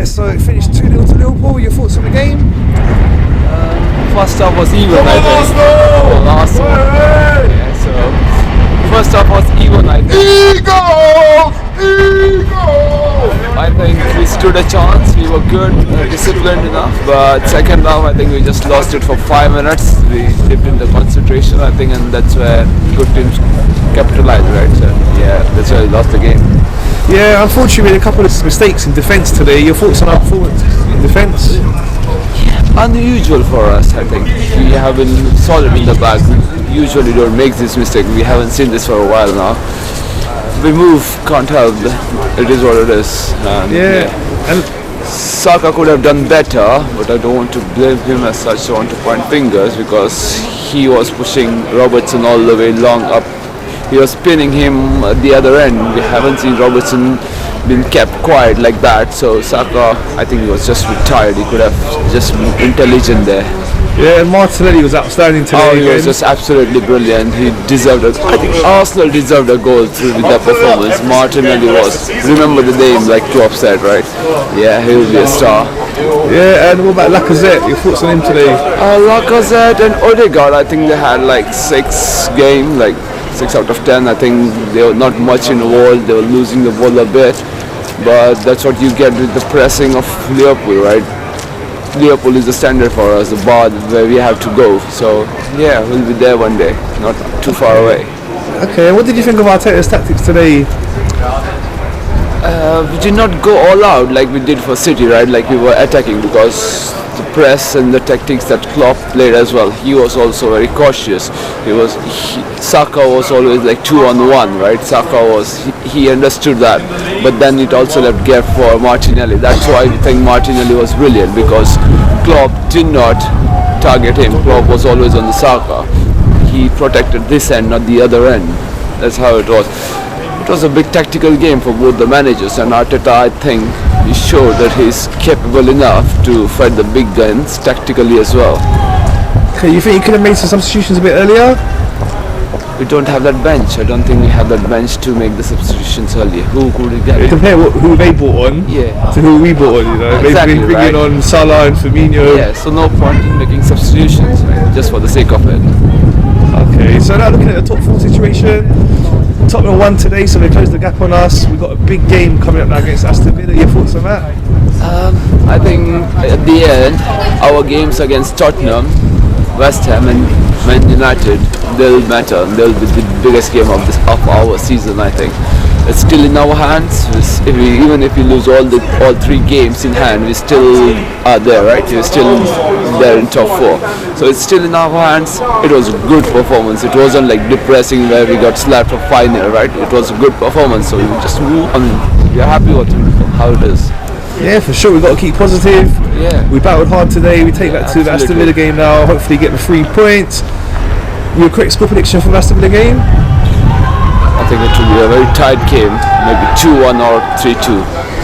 so it finished 2-0 to Liverpool. Your thoughts on the game? First half was even, I think. Last one. Yeah, so first half was even, I think. I think we stood a chance. We were good, disciplined enough. But second half, I think we just lost it for 5 minutes. We dipped into concentration, I think, and that's where good teams capitalized, right? So yeah, that's why we lost the game. Yeah, unfortunately, we made a couple of mistakes in defence today. Your thoughts on our performance in defence? Unusual for us, I think. We have been solid in the back. We usually don't make this mistake. We haven't seen this for a while now. We move, can't help. It is what it is. And And Saka could have done better, but I don't want to blame him as such. I want to point fingers because he was pushing Robertson all the way long up. He was pinning him at the other end. We haven't seen Robertson been kept quiet like that. So Saka, I think he was just tired. He could have just been intelligent there. yeah, and Martinelli was outstanding today. Oh, he was again. just absolutely brilliant. He deserved I think Arsenal deserved a goal through with that performance. Martinelli was. Remember the name, like Klopp said, right? Yeah, he will be a star. Yeah, and what about Lacazette? Your thoughts on him today? Lacazette and Odegaard, I think they had like 6 games, like 6 out of 10. I think they were not much involved. They were losing the ball a bit. But that's what you get with the pressing of Liverpool, right? Liverpool is the standard for us, the bar where we have to go. So yeah, we'll be there one day, not too far away. Okay, what did you think of Arteta's tactics today? We did not go all out like we did for City, right? Like we were attacking because the press and the tactics that Klopp played as well. He was also very cautious. Saka was always like 2-on-1, right? He understood that, but then it also left gap for Martinelli. That's why I think Martinelli was brilliant because Klopp did not target him. Klopp was always on the Saka. He protected this end, not the other end. That's how it was. It was a big tactical game for both the managers, and Arteta, I think, he showed that he's capable enough to fight the big guns tactically as well. Okay, you think you could have made some substitutions a bit earlier? We don't have that bench. I don't think we have that bench to make the substitutions earlier. Who could we get? Compare who they bought on to who we bought on, you know. Exactly, They bringing on Salah and Firmino. Yeah, so no point in making substitutions, right? Just for the sake of it. Okay, so now looking at the top 4 situation. Tottenham won today, so they closed the gap on us. We've got a big game coming up now against Aston Villa. Your thoughts on that? I think at the end, our games against Tottenham, West Ham and Man United, they'll matter. They'll be the biggest game of our season, I think. It's still in our hands. Even if we lose all 3 games in hand, we still are there, right? We're still there in top 4. So it's still in our hands. It was a good performance. It wasn't like depressing where we got slapped for 5-0, right? It was a good performance. So we just move. I mean, we're happy with how it is. Yeah, for sure. We've got to keep positive. Yeah. We battled hard today. We take that to the Aston Villa game now. Hopefully get the 3 points. Your quick score prediction for the Aston Villa game? I think it will be a very tight game, maybe 2-1 or 3-2.